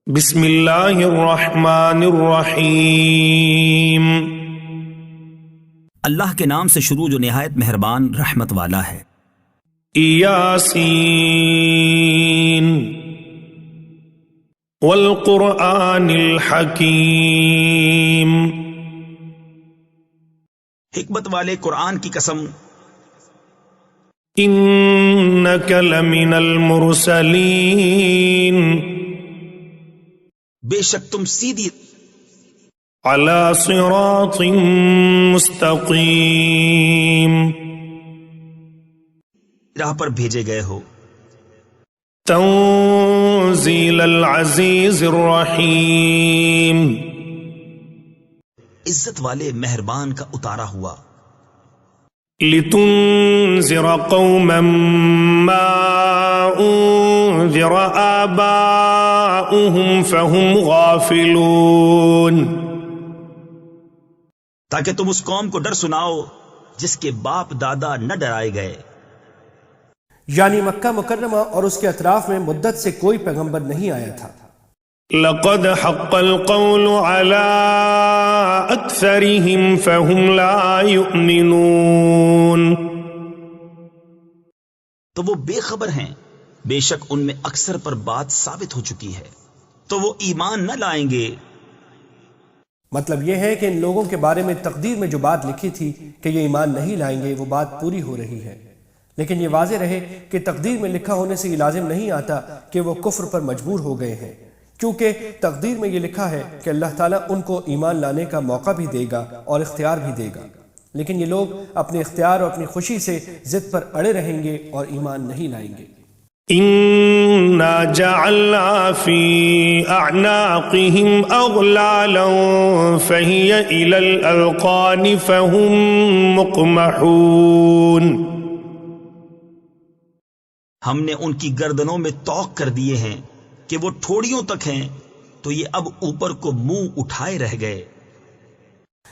بسم اللہ الرحمن الرحیم۔ اللہ کے نام سے شروع جو نہایت مہربان رحمت والا ہے۔ یاسین والقرآن الحکیم۔ حکمت والے قرآن کی قسم۔ انک لمن المرسلین۔ بے شک تم سیدھی علی صراط مستقیم۔ راہ پر بھیجے گئے ہو۔ تنزیل العزیز الرحیم۔ عزت والے مہربان کا اتارا ہوا۔ لتنذر قوما ما انذر آباؤهم فهم غافلون۔ تاکہ تم اس قوم کو ڈر سناؤ جس کے باپ دادا نہ ڈرائے گئے۔ یعنی مکہ مکرمہ اور اس کے اطراف میں مدت سے کوئی پیغمبر نہیں آیا تھا۔ لقد حق القول على اکثرهم فهم لا يؤمنون۔ تو وہ بے خبر ہیں، بے شک ان میں اکثر پر بات ثابت ہو چکی ہے تو وہ ایمان نہ لائیں گے۔ مطلب یہ ہے کہ ان لوگوں کے بارے میں تقدیر میں جو بات لکھی تھی کہ یہ ایمان نہیں لائیں گے وہ بات پوری ہو رہی ہے، لیکن یہ واضح رہے کہ تقدیر میں لکھا ہونے سے یہ لازم نہیں آتا کہ وہ کفر پر مجبور ہو گئے ہیں، کیونکہ تقدیر میں یہ لکھا ہے کہ اللہ تعالیٰ ان کو ایمان لانے کا موقع بھی دے گا اور اختیار بھی دے گا، لیکن یہ لوگ اپنے اختیار اور اپنی خوشی سے ضد پر اڑے رہیں گے اور ایمان نہیں لائیں گے۔ انا جعلنا فی اعناقهم اغلالا فہی الى الاذقان فهم مقمحون۔ ہم نے ان کی گردنوں میں طوق کر دیے ہیں کہ وہ ٹھوڑیوں تک ہیں تو یہ اب اوپر کو منہ اٹھائے رہ گئے۔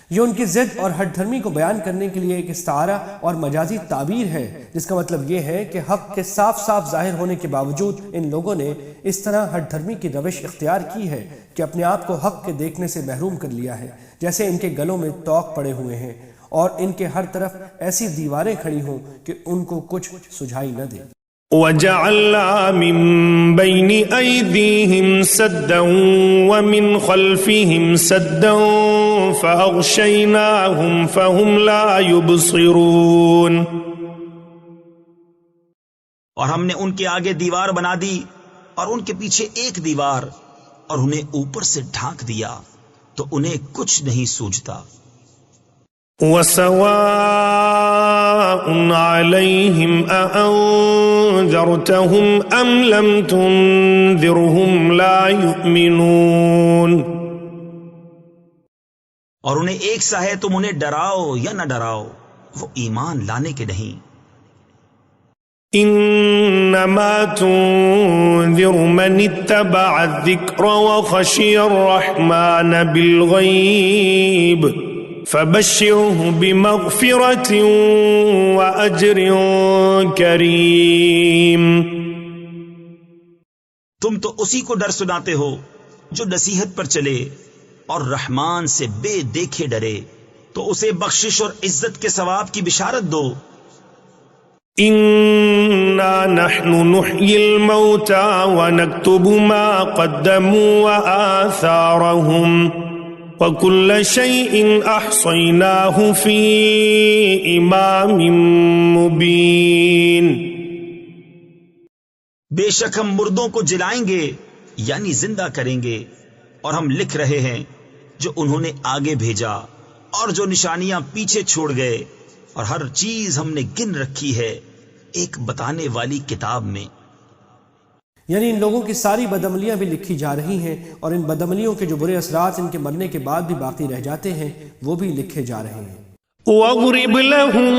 یہ ان کی ضد اور ہٹ دھرمی کو بیان کرنے کے لیے ایک استعارہ اور مجازی تعبیر ہے، جس کا مطلب یہ ہے کہ حق کے صاف صاف ظاہر ہونے کے باوجود ان لوگوں نے اس طرح ہٹ دھرمی کی روش اختیار کی ہے کہ اپنے آپ کو حق کے دیکھنے سے محروم کر لیا ہے، جیسے ان کے گلوں میں طوق پڑے ہوئے ہیں اور ان کے ہر طرف ایسی دیواریں کھڑی ہوں کہ ان کو کچھ سجھائی نہ دے۔ وَجَعَلْنَا مِن بَيْنِ أَيْدِيهِمْ سَدًّا وَمِنْ خَلْفِهِمْ سَدًّا فَأَغْشَيْنَاهُمْ فَهُمْ لَا يُبْصِرُونَ۔ اور ہم نے ان کے آگے دیوار بنا دی اور ان کے پیچھے ایک دیوار اور انہیں اوپر سے ڈھانک دیا تو انہیں کچھ نہیں سوجھتا۔ وَسَوَاءٌ عَلَيْهِمْ أَأَنذَرْتَهُمْ أَمْ لَمْ تُنذِرْهُمْ لَا يُؤْمِنُونَ۔ اور انہیں ایک سا ہے تم انہیں ڈراؤ یا نہ ڈراؤ وہ ایمان لانے کے نہیں۔ إِنَّمَا تُنذِرُ مَنِ اتَّبَعَ الذِّكْرَ وَخَشِيَ الرَّحْمَنَ بِالْغَيْبِ فَبَشِّرْهُ بِمَغْفِرَةٍ وَأَجْرٍ كَرِيمٍ۔ تم تو اسی کو ڈر سناتے ہو جو نصیحت پر چلے اور رحمان سے بے دیکھے ڈرے تو اسے بخشش اور عزت کے ثواب کی بشارت دو۔ إِنَّا نَحْنُ نُحْيِي الْمَوْتَى وَنَكْتُبُ مَا قَدَّمُوا وَآثَارَهُمْ وَكُلَّ شَيْءٍ أَحْصَيْنَاهُ فِي إِمَامٍ مُبِينٍ۔ بے شک ہم مردوں کو جلائیں گے یعنی زندہ کریں گے اور ہم لکھ رہے ہیں جو انہوں نے آگے بھیجا اور جو نشانیاں پیچھے چھوڑ گئے اور ہر چیز ہم نے گن رکھی ہے ایک بتانے والی کتاب میں۔ یعنی ان لوگوں کی ساری بدعملیاں بھی لکھی جا رہی ہیں اور ان بدعملیوں کے جو برے اثرات ان کے مرنے کے بعد بھی باقی رہ جاتے ہیں وہ بھی لکھے جا رہے ہیں۔ وَاضْرِبْ لَهُم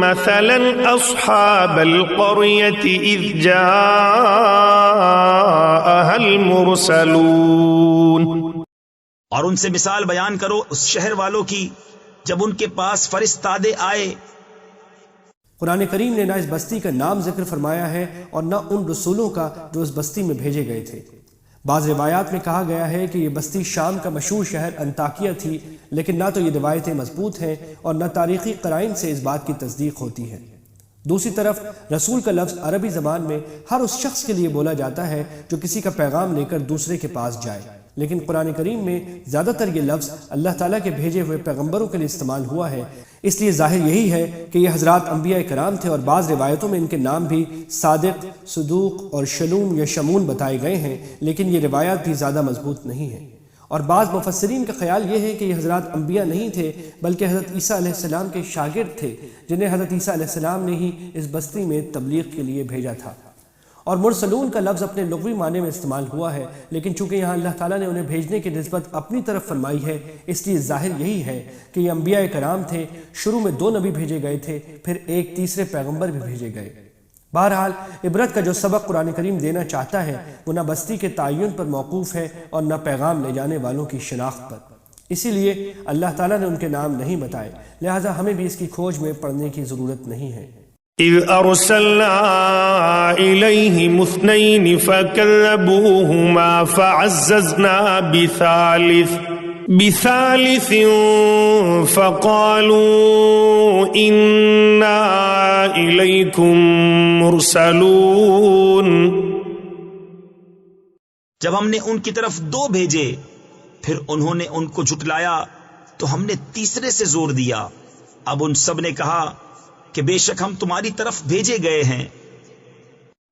مَّثَلًا أَصْحَابَ الْقَرْيَةِ إِذْ جَاءَهَا الْمُرْسَلُونَ۔ اور ان سے مثال بیان کرو اس شہر والوں کی جب ان کے پاس فرستادے آئے۔ قرآن کریم نے نہ اس بستی کا نام ذکر فرمایا ہے اور نہ ان رسولوں کا جو اس بستی میں بھیجے گئے تھے، بعض روایات میں کہا گیا ہے کہ یہ بستی شام کا مشہور شہر انطاکیہ تھی، لیکن نہ تو یہ روایتیں مضبوط ہیں اور نہ تاریخی قرائن سے اس بات کی تصدیق ہوتی ہے۔ دوسری طرف رسول کا لفظ عربی زبان میں ہر اس شخص کے لیے بولا جاتا ہے جو کسی کا پیغام لے کر دوسرے کے پاس جائے، لیکن قرآن کریم میں زیادہ تر یہ لفظ اللہ تعالیٰ کے بھیجے ہوئے پیغمبروں کے لیے استعمال ہوا ہے، اس لیے ظاہر یہی ہے کہ یہ حضرات انبیاء کرام تھے، اور بعض روایتوں میں ان کے نام بھی صادق، صدوق اور شلوم یا شمون بتائے گئے ہیں، لیکن یہ روایات بھی زیادہ مضبوط نہیں ہیں۔ اور بعض مفسرین کا خیال یہ ہے کہ یہ حضرات انبیاء نہیں تھے بلکہ حضرت عیسیٰ علیہ السلام کے شاگرد تھے، جنہیں حضرت عیسیٰ علیہ السلام نے ہی اس بستی میں تبلیغ کے لیے بھیجا تھا۔ اور مرسلون کا لفظ اپنے لغوی معنی میں استعمال ہوا ہے، لیکن چونکہ یہاں اللہ تعالیٰ نے انہیں بھیجنے کی نسبت اپنی طرف فرمائی ہے، اس لیے ظاہر یہی ہے کہ یہ انبیاء کرام تھے۔ شروع میں 2 نبی بھیجے گئے تھے، پھر ایک تیسرے پیغمبر بھی بھیجے گئے۔ بہرحال عبرت کا جو سبق قرآن کریم دینا چاہتا ہے وہ نہ بستی کے تعین پر موقوف ہے اور نہ پیغام لے جانے والوں کی شناخت پر، اسی لیے اللہ تعالیٰ نے ان کے نام نہیں بتائے، لہٰذا ہمیں بھی اس کی کھوج میں پڑنے کی ضرورت نہیں ہے۔ إذ أرسلنا إليهم 2 فكذبوهما فعززنا بثالث فقالوا إنا إليكم مرسلون۔ جب ہم نے ان کی طرف 2 بھیجے پھر انہوں نے ان کو جھٹلایا تو ہم نے تیسرے سے زور دیا۔ اب ان سب نے کہا کہ بے شک ہم تمہاری طرف بھیجے گئے ہیں۔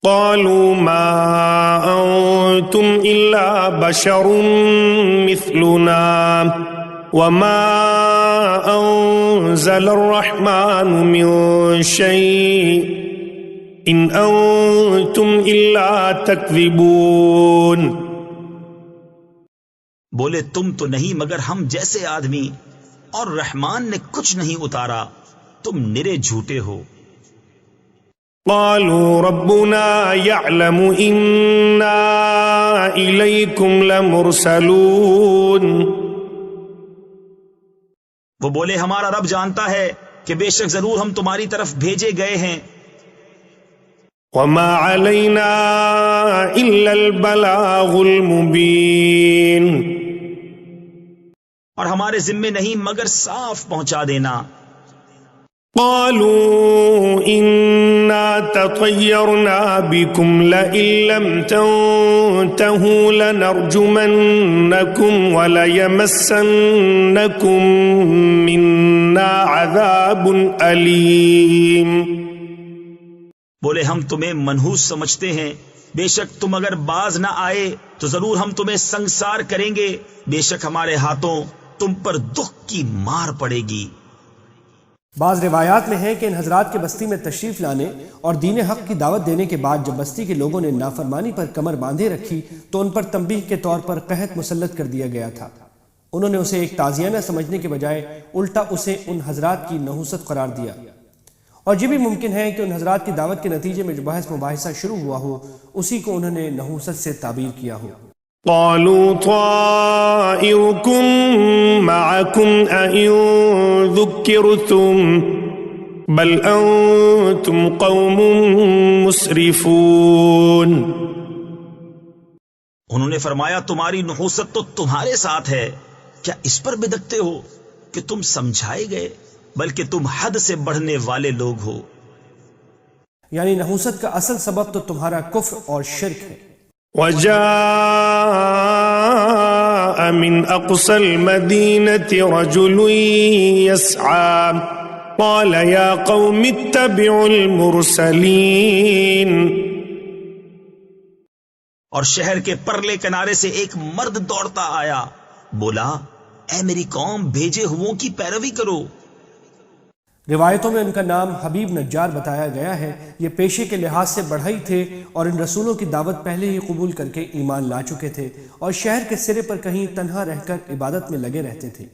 قالوا ما أنتم إلا بشر مثلنا وما أنزل الرحمن من شيء إن أنتم إلا تكذبون۔ بولے تم تو نہیں مگر ہم جیسے آدمی، اور رحمان نے کچھ نہیں اتارا، تم نرے جھوٹے ہو۔ قالوا ربنا يعلم إنا إليكم لمرسلون۔ وہ بولے ہمارا رب جانتا ہے کہ بے شک ضرور ہم تمہاری طرف بھیجے گئے ہیں۔ وما علينا إلا البلاغ المبين۔ اور ہمارے ذمے نہیں مگر صاف پہنچا دینا۔ قالوا إنا تطيرنا بكم لئن لم تنتهوا لنرجمنكم وليمسنكم منا عذاب أليم۔ بولے ہم تمہیں منحوس سمجھتے ہیں، بے شک تم اگر باز نہ آئے تو ضرور ہم تمہیں سنگسار کریں گے، بے شک ہمارے ہاتھوں تم پر دکھ کی مار پڑے گی۔ بعض روایات میں ہے کہ ان حضرات کے بستی میں تشریف لانے اور دین حق کی دعوت دینے کے بعد جب بستی کے لوگوں نے نافرمانی پر کمر باندھے رکھی تو ان پر تنبیہ کے طور پر قحط مسلط کر دیا گیا تھا۔ انہوں نے اسے ایک تعزیہ نہ سمجھنے کے بجائے الٹا اسے ان حضرات کی نحوست قرار دیا، اور یہ بھی ممکن ہے کہ ان حضرات کی دعوت کے نتیجے میں جو بحث مباحثہ شروع ہوا ہو اسی کو انہوں نے نحوست سے تعبیر کیا ہو۔ قالوا طائركم معكم أئن ذكرتم بل أنتم قوم مسرفون۔ انہوں نے فرمایا تمہاری نحوست تو تمہارے ساتھ ہے، کیا اس پر بدکتے ہو کہ تم سمجھائے گئے، بلکہ تم حد سے بڑھنے والے لوگ ہو۔ یعنی نحوست کا اصل سبب تو تمہارا کفر اور شرک ہے۔ وجاء من أقصى المدينة رجل يسعى قال يا قوم اتبعوا المرسلين۔ اور شہر کے پرلے کنارے سے ایک مرد دوڑتا آیا، بولا اے میری قوم بھیجے ہوں کی پیروی کرو۔ روایتوں میں ان کا نام حبیب نجار بتایا گیا ہے۔ یہ پیشے کے لحاظ سے بڑھئی تھے اور ان رسولوں کی دعوت پہلے ہی قبول کر کے ایمان لا چکے تھے، اور شہر کے سرے پر کہیں تنہا رہ کر عبادت میں لگے رہتے تھے۔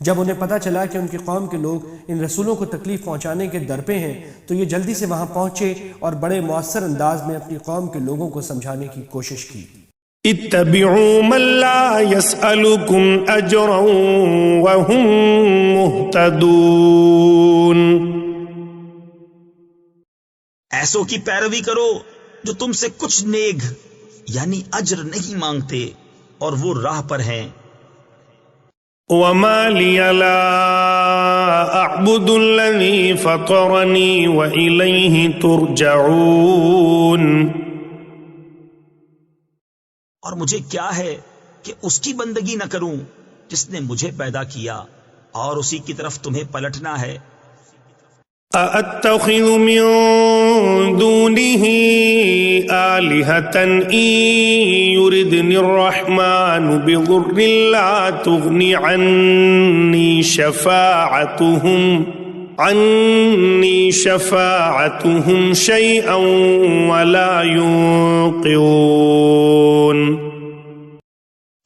جب انہیں پتہ چلا کہ ان کی قوم کے لوگ ان رسولوں کو تکلیف پہنچانے کے درپے ہیں تو یہ جلدی سے وہاں پہنچے اور بڑے مؤثر انداز میں اپنی قوم کے لوگوں کو سمجھانے کی کوشش کی۔ اتبعوا من لا يسألكم أجرا وهم مهتدون۔ ایسوں کی پیروی کرو جو تم سے کچھ نیگ یعنی اجر نہیں مانگتے اور وہ راہ پر ہیں. وما لي لا أعبد الذي فطرني وإليه ترجعون. اور مجھے کیا ہے کہ اس کی بندگی نہ کروں جس نے مجھے پیدا کیا اور اسی کی طرف تمہیں پلٹنا ہے. أأتخذ من دونه آلهة إن يردني الرحمن بضر لا تغني عني شفاعتهم شيئا ولا ينقذون.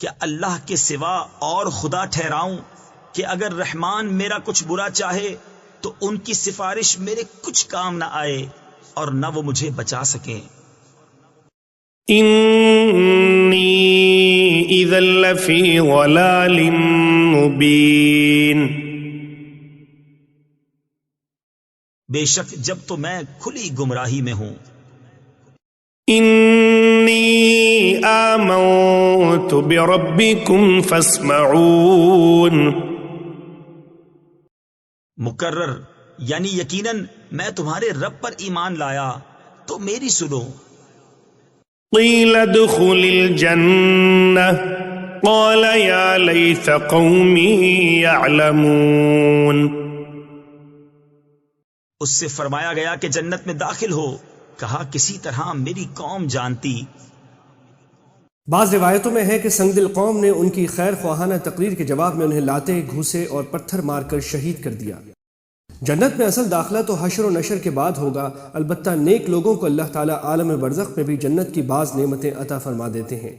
کیا اللہ کے سوا اور خدا ٹھہراؤں کہ اگر رحمان میرا کچھ برا چاہے تو ان کی سفارش میرے کچھ کام نہ آئے اور نہ وہ مجھے بچا سکیں. انی اذا لفی ضلال مبین. بے شک جب تو میں کھلی گمراہی میں ہوں. انی آمنت بربکم فاسمعون. مکرر یعنی یقیناً میں تمہارے رب پر ایمان لایا تو میری سنو. قیل ادخل الجنة قال یا لیت قومی یعلمون. اس سے فرمایا گیا کہ جنت میں داخل ہو. کہا کسی طرح میری قوم جانتی. بعض روایتوں میں ہے کہ سنگدل قوم نے ان کی خیر خواہانہ تقریر کے جواب میں انہیں لاتے گھوسے اور پتھر مار کر شہید کر دیا. جنت میں اصل داخلہ تو حشر و نشر کے بعد ہوگا، البتہ نیک لوگوں کو اللہ تعالیٰ عالم برزخ میں بھی جنت کی بعض نعمتیں عطا فرما دیتے ہیں.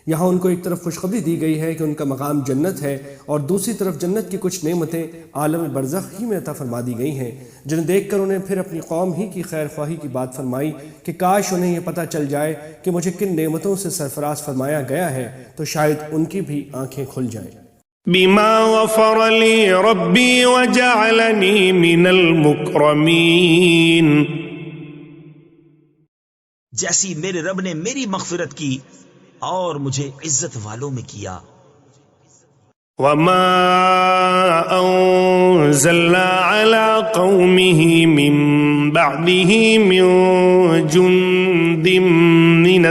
یہاں ان کو ایک طرف خوشخبری دی گئی ہے کہ ان کا مقام جنت ہے، اور دوسری طرف جنت کی کچھ نعمتیں عالم برزخ ہی میں عطا فرما دی گئی ہیں، جنہیں دیکھ کر انہیں پھر اپنی قوم ہی کی خیر خواہی کی بات فرمائی کہ کاش انہیں یہ پتہ چل جائے کہ مجھے کن نعمتوں سے سرفراز فرمایا گیا ہے تو شاید ان کی بھی آنکھیں کھل جائیں. بما غفر لی ربی وجعلنی من المکرمین. جیسی میرے رب نے میری مغفرت کی اور مجھے عزت والوں میں کیا. وما انزلنا على قومه من بعده من جند من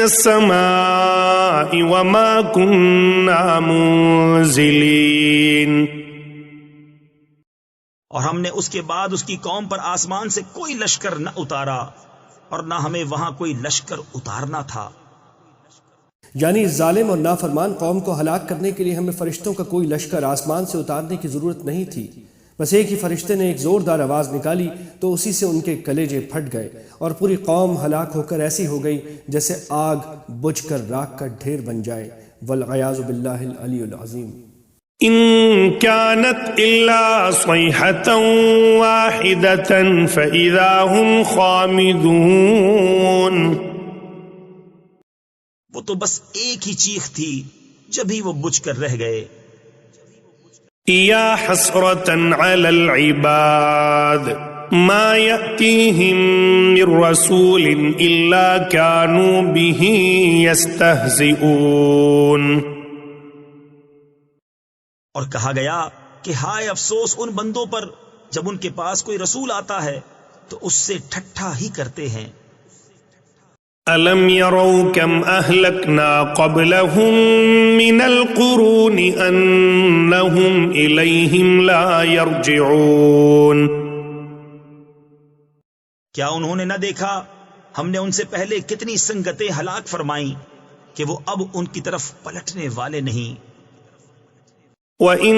السماء وما كنا منزلين. اور ہم نے اس کے بعد اس کی قوم پر آسمان سے کوئی لشکر نہ اتارا اور نہ ہمیں وہاں کوئی لشکر اتارنا تھا. یعنی ظالم اور نافرمان قوم کو ہلاک کرنے کے لیے ہمیں فرشتوں کا کوئی لشکر آسمان سے اتارنے کی ضرورت نہیں تھی. بس ایک ہی فرشتے نے ایک زوردار آواز نکالی تو اسی سے ان کے کلیجے پھٹ گئے اور پوری قوم ہلاک ہو کر ایسی ہو گئی جیسے آگ بجھ کر راکھ کا ڈھیر بن جائے. والعیاذ باللہ العلی العظیم. ان كانت الا صيحة واحدة فاذا هم خامدون. وہ تو بس ایک ہی چیخ تھی جبھی وہ بجھ کر رہ گئے. یا حسرة على العباد ما يأتيهم من رسول الا كانوا به يستهزئون. اور کہا گیا کہ ہائے افسوس ان بندوں پر جب ان کے پاس کوئی رسول آتا ہے تو اس سے ٹھٹھا ہی کرتے ہیں. أَلَمْ يَرَوْا كَمْ أَهْلَكْنَا قَبْلَهُمْ مِنَ الْقُرُونِ أَنَّهُمْ إِلَيْهِمْ لَا يَرْجِعُونَ. کیا انہوں نے نہ دیکھا ہم نے ان سے پہلے کتنی سنگتیں ہلاک فرمائیں کہ وہ اب ان کی طرف پلٹنے والے نہیں. وَإِن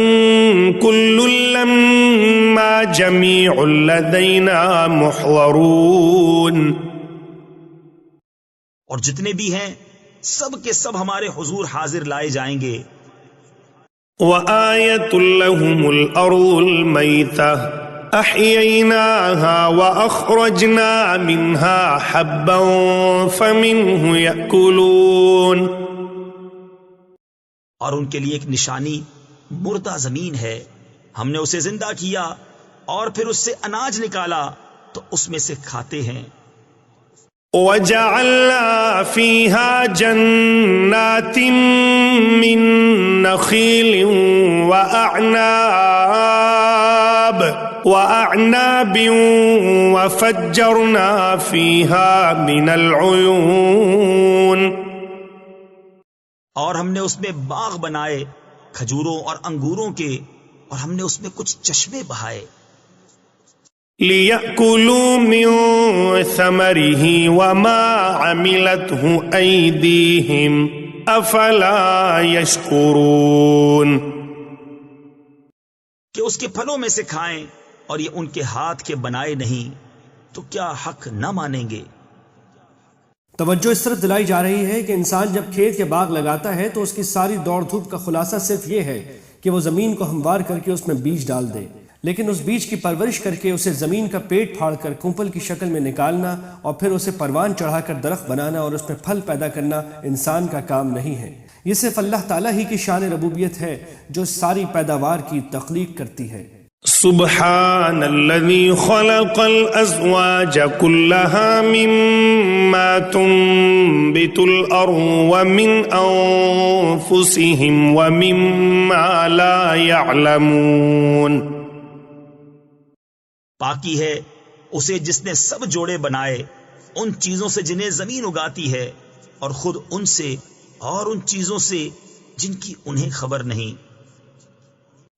كُلٌّ لَّمَّا جَمِيعٌ لَّدَيْنَا مُحْضَرُونَ. اور جتنے بھی ہیں سب کے سب ہمارے حضور حاضر لائے جائیں گے. وَآيَةٌ لَّهُمُ الْأَرْضُ الْمَيْتَةُ أَحْيَيْنَاهَا وَأَخْرَجْنَا مِنْهَا حَبًّا فَمِنْهُ يَأْكُلُونَ. اور ان کے لیے ایک نشانی مردہ زمین ہے، ہم نے اسے زندہ کیا اور پھر اس سے اناج نکالا تو اس میں سے کھاتے ہیں. وجعلنا فيها جنات من نخيل وأعناب وفجرنا فيها من العيون، اور ہم نے اس میں باغ بنائے کھجوروں اور انگوروں کے، اور ہم نے اس میں کچھ چشمے بہائے، لِيَأْكُلُوا مِن ثَمَرِهِ وَمَا عَمِلَتْهُ أَيْدِيهِمْ أَفَلَا يَشْكُرُونَ، کہ اس کے پھلوں میں سے کھائیں اور یہ ان کے ہاتھ کے بنائے نہیں، تو کیا حق نہ مانیں گے؟ توجہ اس طرف دلائی جا رہی ہے کہ انسان جب کھیت کے باغ لگاتا ہے تو اس کی ساری دوڑ دھوپ کا خلاصہ صرف یہ ہے کہ وہ زمین کو ہموار کر کے اس میں بیج ڈال دے، لیکن اس بیج کی پرورش کر کے اسے زمین کا پیٹ پھاڑ کر کونپل کی شکل میں نکالنا اور پھر اسے پروان چڑھا کر درخت بنانا اور اس میں پھل پیدا کرنا انسان کا کام نہیں ہے۔ یہ صرف اللہ تعالیٰ ہی کی شان ربوبیت ہے جو ساری پیداوار کی تخلیق کرتی ہے۔ سبحان الذي خلق الأزواج كلها مما تنبت الأرض ومن أنفسهم ومما لا يعلمون، پاکی ہے اسے جس نے سب جوڑے بنائے ان چیزوں سے جنہیں زمین اگاتی ہے، اور خود ان سے اور ان چیزوں سے جن کی انہیں خبر نہیں۔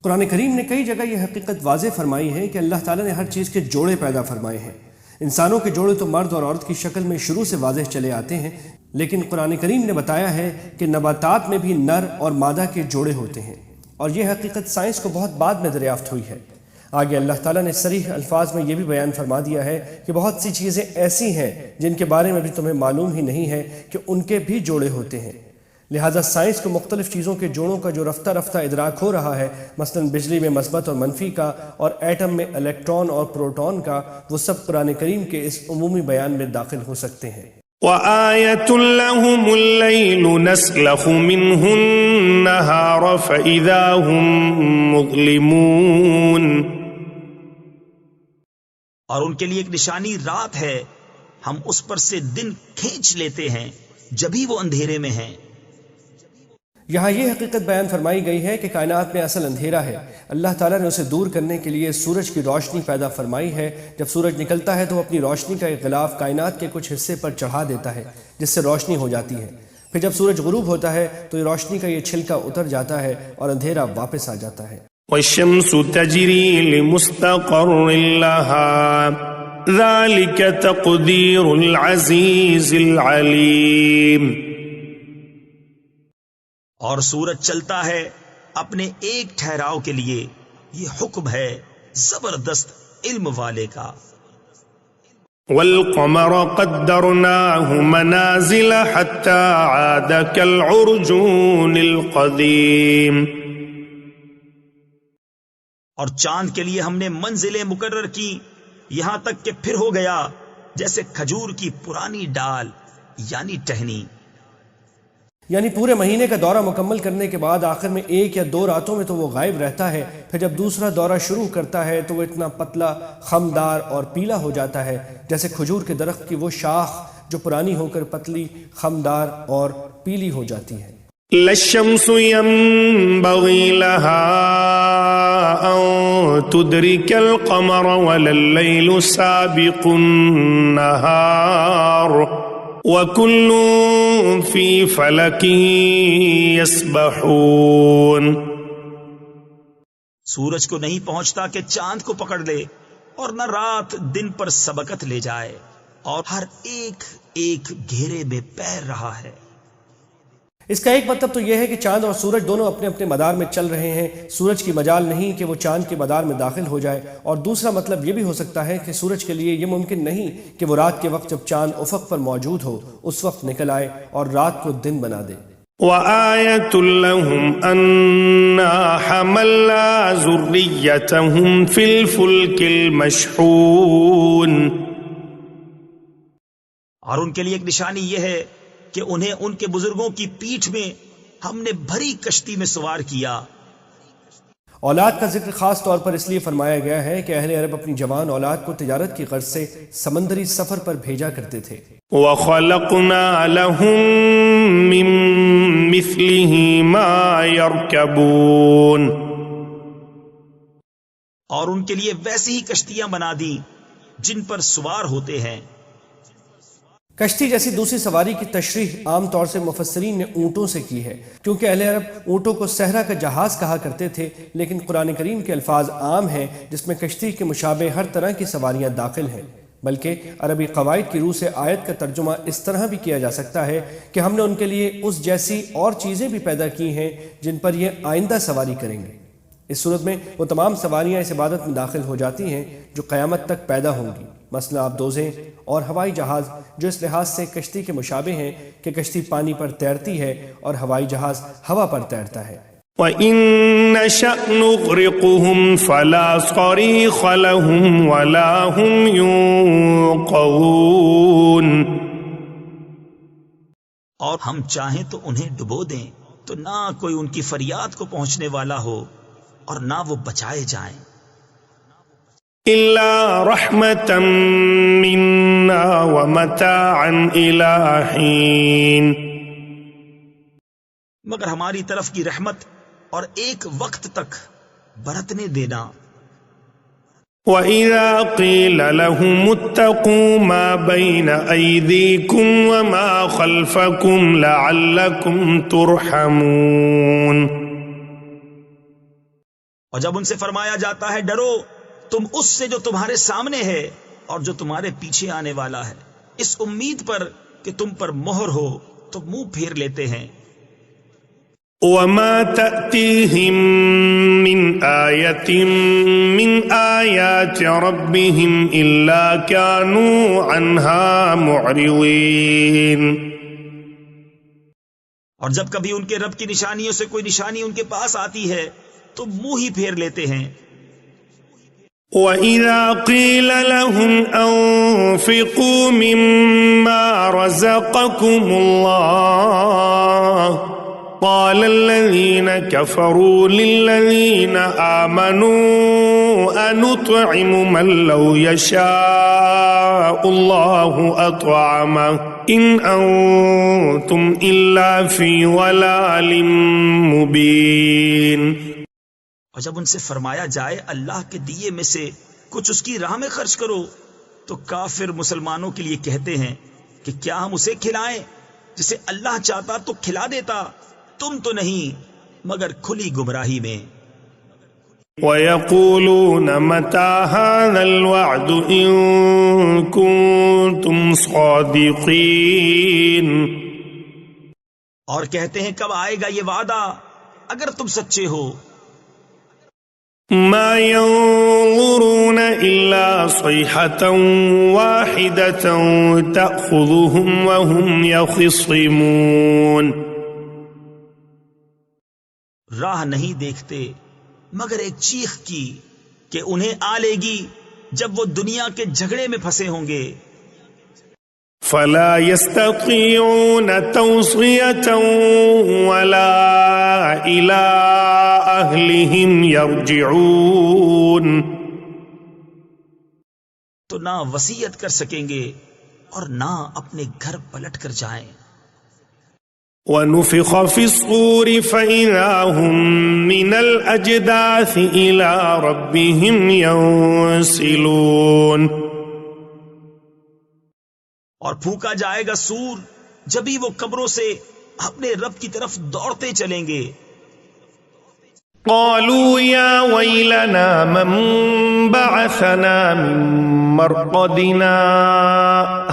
قرآن کریم نے کئی جگہ یہ حقیقت واضح فرمائی ہے کہ اللہ تعالیٰ نے ہر چیز کے جوڑے پیدا فرمائے ہیں۔ انسانوں کے جوڑے تو مرد اور عورت کی شکل میں شروع سے واضح چلے آتے ہیں، لیکن قرآن کریم نے بتایا ہے کہ نباتات میں بھی نر اور مادہ کے جوڑے ہوتے ہیں، اور یہ حقیقت سائنس کو بہت بعد میں دریافت ہوئی ہے۔ آگے اللہ تعالیٰ نے صریح الفاظ میں یہ بھی بیان فرما دیا ہے کہ بہت سی چیزیں ایسی ہیں جن کے بارے میں بھی تمہیں معلوم ہی نہیں ہے کہ ان کے بھی جوڑے ہوتے ہیں، لہٰذا سائنس کو مختلف چیزوں کے جوڑوں کا جو رفتہ رفتہ ادراک ہو رہا ہے، مثلا بجلی میں مثبت اور منفی کا اور ایٹم میں الیکٹران اور پروٹون کا، وہ سب قرآن کریم کے اس عمومی بیان میں داخل ہو سکتے ہیں۔ وآية لهم الليل نسلخ منه النهار فإذا هم مظلمون، اور ان کے لیے ایک نشانی رات ہے، ہم اس پر سے دن کھینچ لیتے ہیں جبھی وہ اندھیرے میں ہیں۔ یہاں یہ حقیقت بیان فرمائی گئی ہے کہ کائنات میں اصل اندھیرا ہے، اللہ تعالیٰ نے اسے دور کرنے کے لیے سورج کی روشنی پیدا فرمائی ہے۔ جب سورج نکلتا ہے تو وہ اپنی روشنی کا ایک غلاف کائنات کے کچھ حصے پر چڑھا دیتا ہے جس سے روشنی ہو جاتی ہے، پھر جب سورج غروب ہوتا ہے تو یہ روشنی کا یہ چھلکا اتر جاتا ہے اور اندھیرا واپس آ جاتا ہے۔ والشمس تجری لمستقر لها ذلك تقدیر العزیز العلیم، اور سورج چلتا ہے اپنے ایک ٹھہراؤ کے لیے، یہ حکم ہے زبردست علم والے کا۔ والقمر قدرناه منازل حتى عاد كالعرجون القديم، اور چاند کے لیے ہم نے منزلیں مقرر کی یہاں تک کہ پھر ہو گیا جیسے کھجور کی پرانی ڈال یعنی ٹہنی۔ یعنی پورے مہینے کا دورہ مکمل کرنے کے بعد آخر میں 1 یا 2 راتوں میں تو وہ غائب رہتا ہے، پھر جب دوسرا دورہ شروع کرتا ہے تو وہ اتنا پتلا، خمدار اور پیلا ہو جاتا ہے جیسے کھجور کے درخت کی وہ شاخ جو پرانی ہو کر پتلی، خمدار اور پیلی ہو جاتی ہے۔ للشمس ينبغي لها أن تدرك القمر ولا الليل سابق النهار وكل في فلك يسبحون، سورج کو نہیں پہنچتا کہ چاند کو پکڑ لے، اور نہ رات دن پر سبقت لے جائے، اور ہر ایک ایک گھیرے میں پیر رہا ہے۔ اس کا ایک مطلب تو یہ ہے کہ چاند اور سورج دونوں اپنے اپنے مدار میں چل رہے ہیں، سورج کی مجال نہیں کہ وہ چاند کے مدار میں داخل ہو جائے، اور دوسرا مطلب یہ بھی ہو سکتا ہے کہ سورج کے لیے یہ ممکن نہیں کہ وہ رات کے وقت جب چاند افق پر موجود ہو اس وقت نکل آئے اور رات کو دن بنا دے۔ وآية لهم أنا حملنا ذريتهم في الفلك المشحون، اور ان کے لیے ایک نشانی یہ ہے کہ انہیں ان کے بزرگوں کی پیٹھ میں ہم نے بھری کشتی میں سوار کیا۔ اولاد کا ذکر خاص طور پر اس لیے فرمایا گیا ہے کہ اہل عرب اپنی جوان اولاد کو تجارت کی غرض سے سمندری سفر پر بھیجا کرتے تھے. وَخَلَقْنَا لَهُم مِّن مِّثْلِهِ مَا يَرْكَبُونَ، اور ان کے لیے ویسی ہی کشتیاں بنا دی جن پر سوار ہوتے ہیں. کشتی جیسی دوسری سواری کی تشریح عام طور سے مفسرین نے اونٹوں سے کی ہے، کیونکہ اہل عرب اونٹوں کو صحرا کا جہاز کہا کرتے تھے، لیکن قرآن کریم کے الفاظ عام ہیں جس میں کشتی کے مشابہ ہر طرح کی سواریاں داخل ہیں. بلکہ عربی قواعد کی روح سے آیت کا ترجمہ اس طرح بھی کیا جا سکتا ہے کہ ہم نے ان کے لیے اس جیسی اور چیزیں بھی پیدا کی ہیں جن پر یہ آئندہ سواری کریں گے. اس صورت میں وہ تمام سواریاں اس عبادت میں داخل ہو جاتی ہیں جو قیامت تک پیدا ہوں گی، مثلا آبدوزیں اور ہوائی جہاز، جو اس لحاظ سے کشتی کے مشابہ ہیں کہ کشتی پانی پر تیرتی ہے اور ہوائی جہاز ہوا پر تیرتا ہے. وَإِن نَّشَأْ نُغْرِقْهُمْ فَلَا صَرِيخَ لَهُمْ وَلَا هُمْ يُنقَذُونَ، اور ہم چاہیں تو انہیں ڈبو دیں تو نہ کوئی ان کی فریاد کو پہنچنے والا ہو اور نہ وہ بچائے جائیں. إِلَّا رَحْمَةً مِّنَّا وَمَتَاعًا إِلَىٰ حِينٍ، مگر ہماری طرف کی رحمت اور ایک وقت تک برتنے دینا. وَإِذَا قِيلَ لَهُمُ اتَّقُوا مَا بَيْنَ أَيْدِيكُمْ وَمَا خَلْفَكُمْ لَعَلَّكُمْ تُرْحَمُونَ، اور جب ان سے فرمایا جاتا ہے ڈرو تم اس سے جو تمہارے سامنے ہے اور جو تمہارے پیچھے آنے والا ہے، اس امید پر کہ تم پر مہر ہو، تو منہ پھیر لیتے ہیں. وَمَا تَأْتِيهِم مِّنْ آيَةٍ مِّنْ آيَاتِ رَبِّهِمْ إِلَّا كَانُوا عَنْهَا مُعْرِضِينَ، اور جب کبھی ان کے رب کی نشانیوں سے کوئی نشانی ان کے پاس آتی ہے تو منہ ہی پھیر لیتے ہیں. وَإِذَا قِيلَ لَهُمْ أَنفِقُوا مِمَّا رَزَقَكُمُ اللَّهُ قَالَ الَّذِينَ كَفَرُوا لِلَّذِينَ آمَنُوا أَنُطْعِمُ مَن لَّوْ يَشَاءُ اللَّهُ أَطْعَمَهُ إِنْ أَنتُمْ إِلَّا فِي ضَلَالٍ مُّبِينٍ. اور جب ان سے فرمایا جائے اللہ کے دیے میں سے کچھ اس کی راہ میں خرچ کرو تو کافر مسلمانوں کے لیے کہتے ہیں کہ کیا ہم اسے کھلائیں جسے اللہ چاہتا تو کھلا دیتا، تم تو نہیں مگر کھلی گمراہی میں. وَيَقُولُونَ مَتَىٰ هَٰذَا الْوَعْدُ إِن كُنتُمْ صَادِقِينَ، اور کہتے ہیں کب آئے گا یہ وعدہ اگر تم سچے ہو. مَا يَنظُرُونَ إِلَّا صَيْحَةً وَاحِدَةً تَأْخُذُهُمْ وَهُمْ يَخِصِّمُونَ، راہ نہیں دیکھتے مگر ایک چیخ کی کہ انہیں آ لے گی جب وہ دنیا کے جھگڑے میں پھنسے ہوں گے. فَلَا يَسْتَطِيعُونَ تَوْصِيَةً وَلَا إِلَىٰ أَهْلِهِمْ يَرْجِعُونَ، تو نہ وصیت کر سکیں گے اور نہ اپنے گھر پلٹ کر جائیں. وَنُفِخَ فِي الصُّورِ فَإِذَا هُم مِّنَ الْأَجْدَاثِ إِلَىٰ رَبِّهِمْ يَنسِلُونَ، اور پھونکا جائے گا سور، جبھی وہ قبروں سے اپنے رب کی طرف دوڑتے چلیں گے. قالوا يا ويلنا من بعثنا من مرقدنا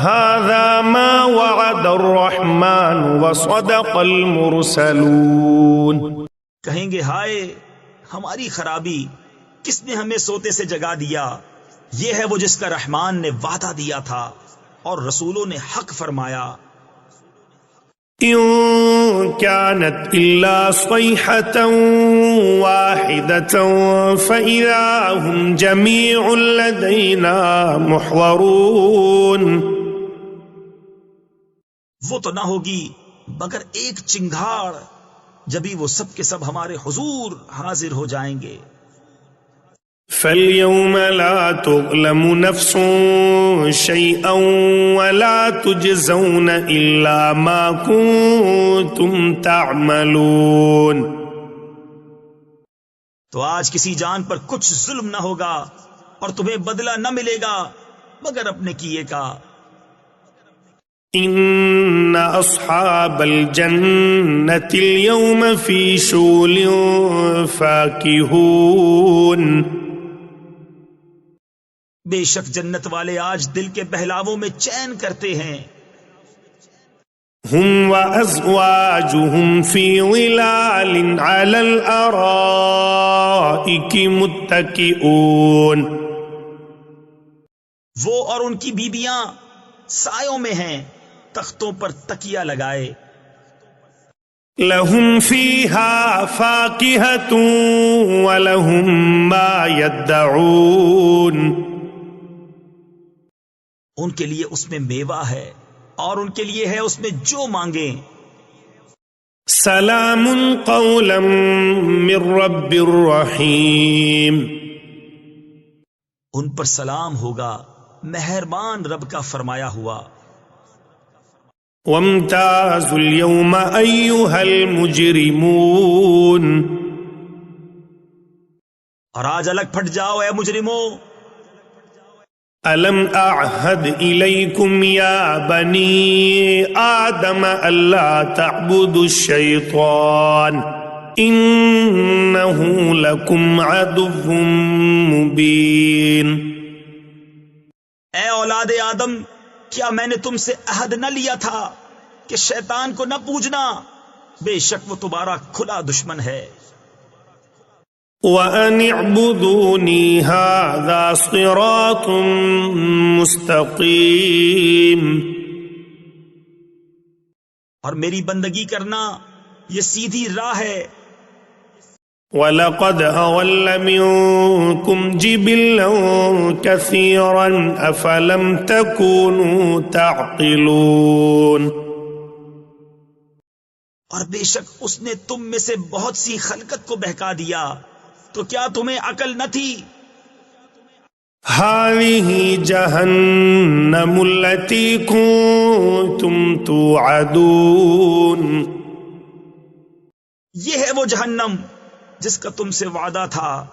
هذا ما وعد الرحمن وصدق المرسلون، کہیں گے ہائے ہماری خرابی، کس نے ہمیں سوتے سے جگا دیا، یہ ہے وہ جس کا رحمان نے وعدہ دیا تھا اور رسولوں نے حق فرمایا. إن كانت إلا صيحة واحدة فإذا هم جميع لدينا محضرون، وہ تو نہ ہوگی مگر ایک چنگھاڑ، جبھی وہ سب کے سب ہمارے حضور حاضر ہو جائیں گے. فاليوم لا تظلم نفس شيئا ولا تجزون إلا ما كنتم تعملون. تو آج کسی جان پر کچھ ظلم نہ ہوگا اور تمہیں بدلہ نہ ملے گا مگر اپنے کیے کا. إن أصحاب الجنة اليوم في شغل فاكهون. بے شک جنت والے آج دل کے بہلاووں میں چین کرتے ہیں. هم وأزواجهم في ظلال على الأرائك متكئون. وہ اور ان کی بیبیاں سایوں میں ہیں تختوں پر تکیہ لگائے. لهم فيها فاكهة ولهم ما يدعون. ان کے لیے اس میں میوہ ہے اور ان کے لیے ہے اس میں جو مانگیں. سلام قولا من رب الرحیم. ان پر سلام ہوگا مہربان رب کا فرمایا ہوا. وامتازوا اليوم أيها المجرمون. اور آج الگ پھٹ جاؤ اے مجرموں. ألم أعهد إليكم يا بني آدم ألا تعبدوا الشيطان إنه لكم عدو مبين. اے اولاد آدم، کیا میں نے تم سے عہد نہ لیا تھا کہ شیطان کو نہ پوجنا؟ بے شک وہ تمہارا کھلا دشمن ہے. وَأَنِ اعْبُدُونِي هَذَا صِرَاطٌ مُسْتَقِيمٌ. اور میری بندگی کرنا یہ سیدھی راہ ہے. وَلَقَدْ أَضَلَّ مِنكُمْ جِبِلًّا كَثِيرًا أَفَلَمْ تَكُونُوا تَعْقِلُونَ. اور بے شک اس نے تم میں سے بہت سی خلقت کو بہکا دیا تو کیا تمہیں عقل نہ تھی؟ هَذِهِ جَهَنَّمُ الَّتِي كُنتُمْ تُوعَدُونَ. یہ ہے وہ جہنم جس کا تم سے وعدہ تھا.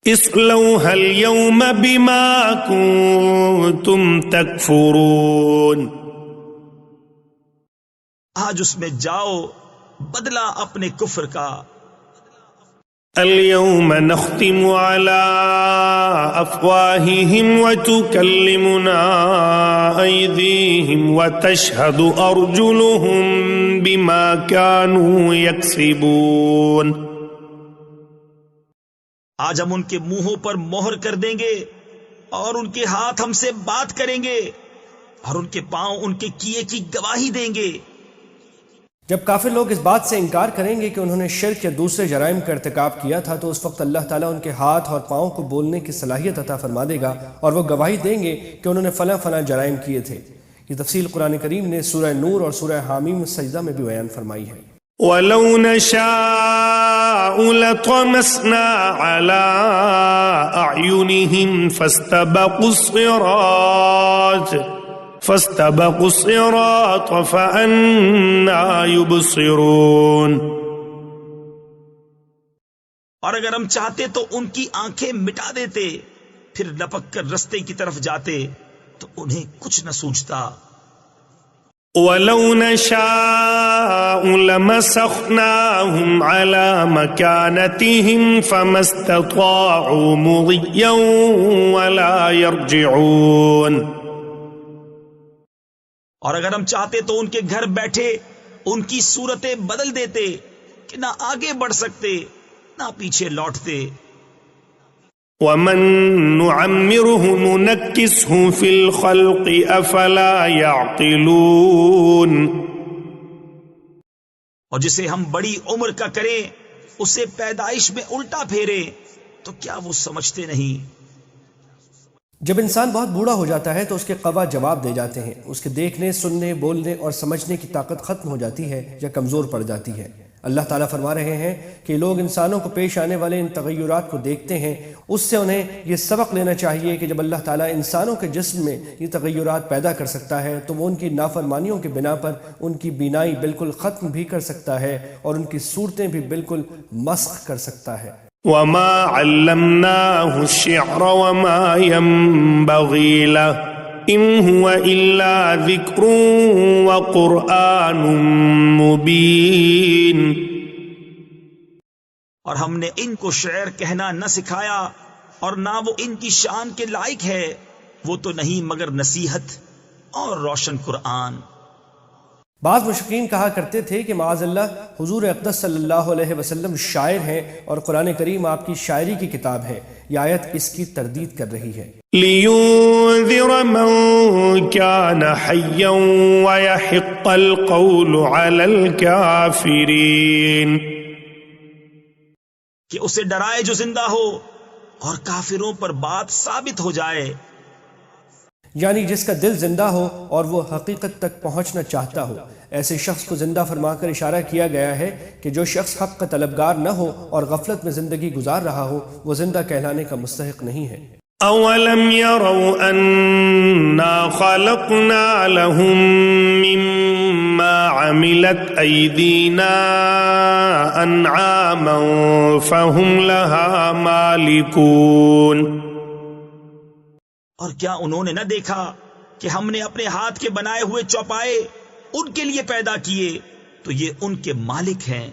اصلوها اليوم بما كنتم تكفرون. آج اس میں جاؤ بدلہ اپنے کفر کا. اليوم نختم على أفواههم وتكلمنا أيديهم وتشهد أرجلهم بما كانوا يكسبون. آج ہم ان کے منہوں پر مہر کر دیں گے اور ان کے ہاتھ ہم سے بات کریں گے اور ان کے پاؤں ان کے کیے کی گواہی دیں گے. جب کافر لوگ اس بات سے انکار کریں گے کہ انہوں نے شرک یا دوسرے جرائم کا ارتکاب کیا تھا تو اس وقت اللہ تعالیٰ ان کے ہاتھ اور پاؤں کو بولنے کی صلاحیت عطا فرما دے گا اور وہ گواہی دیں گے کہ انہوں نے فلاں فلاں جرائم کیے تھے. یہ تفصیل قرآن کریم نے سورہ نور اور سورہ حامیم سجدہ میں بھی بیان فرمائی ہے. وَلَوْ نَشَاءُ لَطَمَسْنَا عَلَىٰ أَعْيُنِهِمْ فاستبقوا الصراط فأنى يبصرون. اور اگر ہم چاہتے تو ان کی آنکھیں مٹا دیتے پھر لپک کر رستے کی طرف جاتے تو انہیں کچھ نہ سوچتا. وَلَوْ نَشَاءُ لَمَسَخْنَاهُمْ عَلَى مَكَانَتِهِمْ فَمَا اسْتَطَاعُوا مُضِيًّا وَلَا يَرْجِعُونَ. اور اگر ہم چاہتے تو ان کے گھر بیٹھے ان کی صورتیں بدل دیتے کہ نہ آگے بڑھ سکتے نہ پیچھے لوٹتے. وَمَن نُعَمِّرْهُ نُنَكِّسْهُ فِي الْخَلْقِ أَفَلَا يَعْقِلُونَ. اور جسے ہم بڑی عمر کا کریں اسے پیدائش میں الٹا پھیرے تو کیا وہ سمجھتے نہیں؟ جب انسان بہت بوڑھا ہو جاتا ہے تو اس کے قوا جواب دے جاتے ہیں. اس کے دیکھنے، سننے، بولنے اور سمجھنے کی طاقت ختم ہو جاتی ہے یا کمزور پڑ جاتی ہے. اللہ تعالیٰ فرما رہے ہیں کہ لوگ انسانوں کو پیش آنے والے ان تغیرات کو دیکھتے ہیں، اس سے انہیں یہ سبق لینا چاہیے کہ جب اللہ تعالیٰ انسانوں کے جسم میں یہ تغیرات پیدا کر سکتا ہے تو وہ ان کی نافرمانیوں کے بنا پر ان کی بینائی بالکل ختم بھی کر سکتا ہے اور ان کی صورتیں بھی بالکل مسخ کر سکتا ہے۔ وما علمناه الشعر وما ينبغي له إن هو إلا ذكر وقرآن مبين۔ اور ہم نے ان کو شعر کہنا نہ سکھایا اور نہ وہ ان کی شان کے لائق ہے، وہ تو نہیں مگر نصیحت اور روشن قرآن۔ بعض مشرکین کہا کرتے تھے کہ معاذ اللہ حضور اقدس صلی اللہ علیہ وسلم شاعر ہیں اور قرآن کریم آپ کی شاعری کی کتاب ہے۔ یہ آیت اس کی تردید کر رہی ہے۔ لِيُنذِرَ مَن كَانَ حَيًّا وَيَحِقَّ الْقَوْلُ عَلَى الْكَافِرِينَ، کہ اسے ڈرائے جو زندہ ہو اور کافروں پر بات ثابت ہو جائے، یعنی جس کا دل زندہ ہو اور وہ حقیقت تک پہنچنا چاہتا ہو، ایسے شخص کو زندہ فرما کر اشارہ کیا گیا ہے کہ جو شخص حق کا طلبگار نہ ہو اور غفلت میں زندگی گزار رہا ہو وہ زندہ کہلانے کا مستحق نہیں ہے۔ أَوَلَمْ يَرَوْا أَنَّا خَلَقْنَا لَهُم مِّمَّا عَمِلَتْ أَيْدِينَا أَنْعَامًا فَهُمْ لَهَا مَالِكُونَ۔ اور کیا انہوں نے نہ دیکھا کہ ہم نے اپنے ہاتھ کے بنائے ہوئے چوپائے ان کے لیے پیدا کیے تو یہ ان کے مالک ہیں۔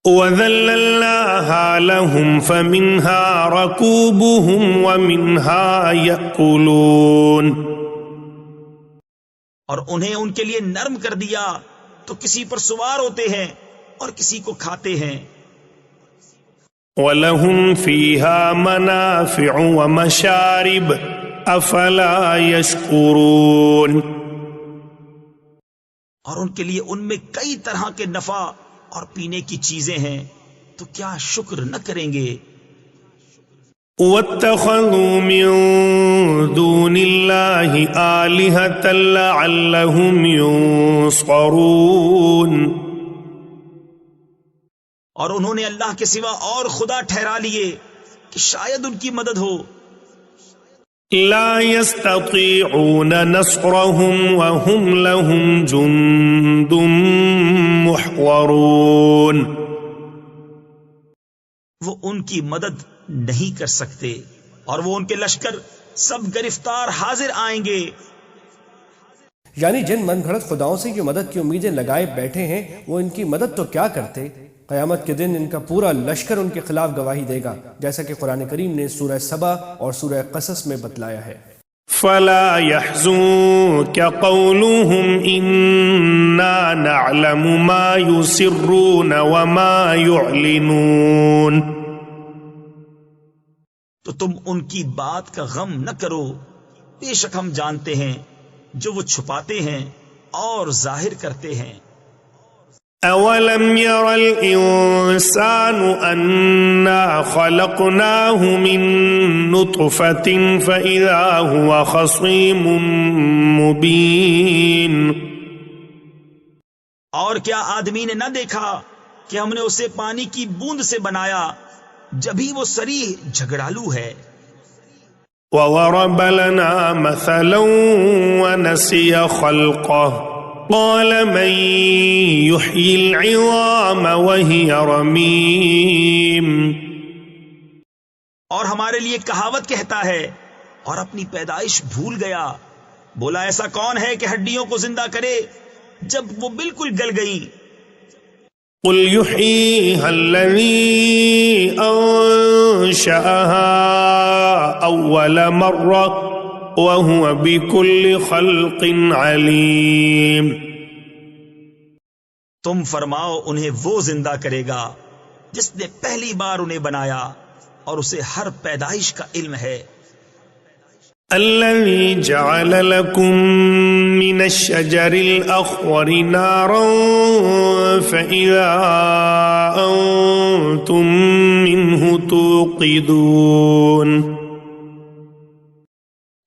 وَذَلَّلْنَاهَا لَهُمْ فَمِنْهَا رَكُوبُهُمْ وَمِنْهَا يَأْكُلُونَ، اور انہیں ان کے لیے نرم کر دیا تو کسی پر سوار ہوتے ہیں اور کسی کو کھاتے ہیں۔ وَلَهُمْ فِيهَا مَنَافِعُ وَمَشَارِبُ أَفَلَا يَشْكُرُونَ، اور ان کے لیے ان میں کئی طرح کے نفع اور پینے کی چیزیں ہیں تو کیا شکر نہ کریں گے۔ وَاتَّخَذُوا مِن دُونِ اللَّهِ آلِهَةً لَعَلَّهُمْ يُنصَرُونَ، اور انہوں نے اللہ کے سوا اور خدا ٹھہرا لیے کہ شاید ان کی مدد ہو۔ لا يستطيعون نصرهم وهم لهم جند محضرون، وہ ان کی مدد نہیں کر سکتے اور وہ ان کے لشکر سب گرفتار حاضر آئیں گے۔ یعنی جن من گھڑت خداؤں سے جو مدد کی امیدیں لگائے بیٹھے ہیں وہ ان کی مدد تو کیا کرتے، قیامت کے دن ان کا پورا لشکر ان کے خلاف گواہی دے گا، جیسا کہ قرآن کریم نے سورہ سبا اور سورہ قصص میں بتلایا ہے۔ فلا يحزنك قولهم إنا نعلم ما يسرون وما يعلنون، تو تم ان کی بات کا غم نہ کرو، بے شک ہم جانتے ہیں جو وہ چھپاتے ہیں اور ظاہر کرتے ہیں۔ أولم ير الإنسان أنا خلقناه من نطفة فإذا هو خصيم مبين، اور کیا آدمی نے نہ دیکھا کہ ہم نے اسے پانی کی بوند سے بنایا جبھی وہ صریح جھگڑالو ہے۔ وضرب لنا مثلا ونسي خلقه قال من يحيي العظام وهي رميم، اور ہمارے لیے کہاوت کہتا ہے اور اپنی پیدائش بھول گیا، بولا ایسا کون ہے کہ ہڈیوں کو زندہ کرے جب وہ بالکل گل گئیں۔ قل يحييها الذي أنشأها أول مرة وهو بكل خلق عليم، تم فرماؤ انہیں وہ زندہ کرے گا جس نے پہلی بار انہیں بنایا اور اسے ہر پیدائش کا علم ہے۔ الذي جعل لكم من الشجر الأخضر نارا فإذا أنتم منه توقدون،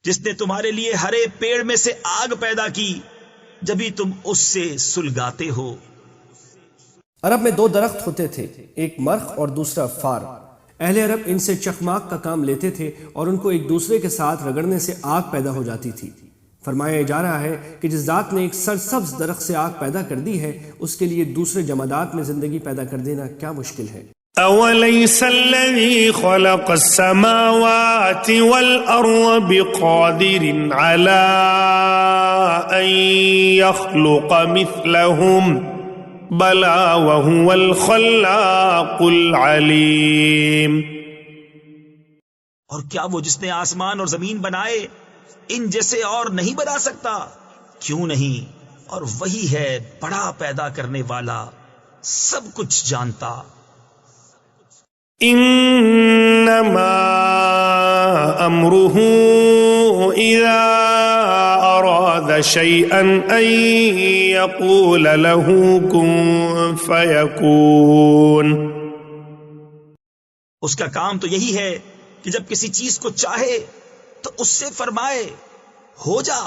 جس نے تمہارے لیے ہرے پیڑ میں سے آگ پیدا کی جبھی تم اس سے سلگاتے ہو۔ عرب میں 2 درخت ہوتے تھے، ایک مرخ اور دوسرا فار۔ اہل عرب ان سے چخماق کا کام لیتے تھے اور ان کو ایک دوسرے کے ساتھ رگڑنے سے آگ پیدا ہو جاتی تھی۔ فرمایا جا رہا ہے کہ جس ذات نے ایک سرسبز درخت سے آگ پیدا کر دی ہے، اس کے لیے دوسرے جمادات میں زندگی پیدا کر دینا کیا مشکل ہے۔ أوليس الذي خلق السماوات والأرض بقادر على أن يخلق مثلهم بلى وهو الخلاق العليم۔ اور کیا وہ جس نے آسمان اور زمین بنائے ان جیسے اور نہیں بنا سکتا؟ کیوں نہیں، اور وہی ہے بڑا پیدا کرنے والا، سب کچھ جانتا۔ انما امره اذا اراد شيئا ان يقول له كن فيكون۔ اس کا کام تو یہی ہے کہ جب کسی چیز کو چاہے تو اس سے فرمائے ہو جا،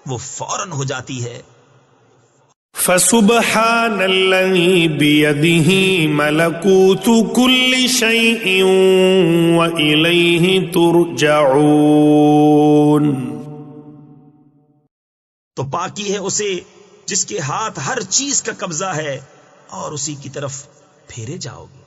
وہ فوراً ہو جاتی ہے۔ فسبحان الذي بيده ملكوت كل شيء وإليه ترجعون۔ تو پاکی ہے اسے جس کے ہاتھ ہر چیز کا قبضہ ہے اور اسی کی طرف پھیرے جاؤ گے۔